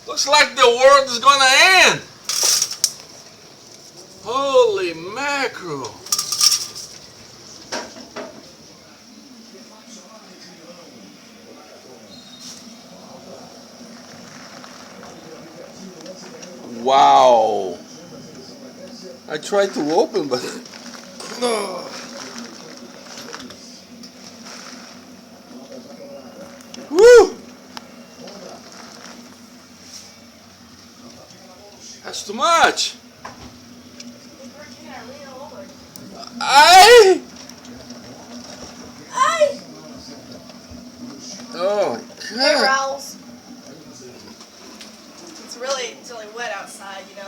Looks like the world is gonna end. Holy mackerel. Wow. I tried to open, but woo! That's too much. I. Oh Hey, God. Rowls. It's really wet outside, you know.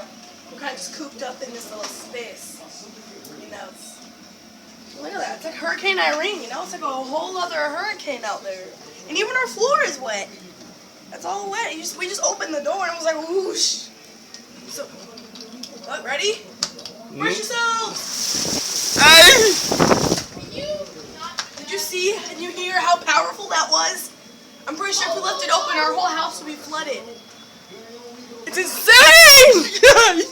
We're kind of just cooped up in this little space. You know, look at that. It's like Hurricane Irene, you know. It's like a whole other hurricane out there. And even our floor is wet. It's all wet. We just opened the door and it was like whoosh. So, look, ready? Brace yourselves. Did you see and you hear how powerful that was? I'm pretty sure if we left it open, our whole house would be flooded. It's insane!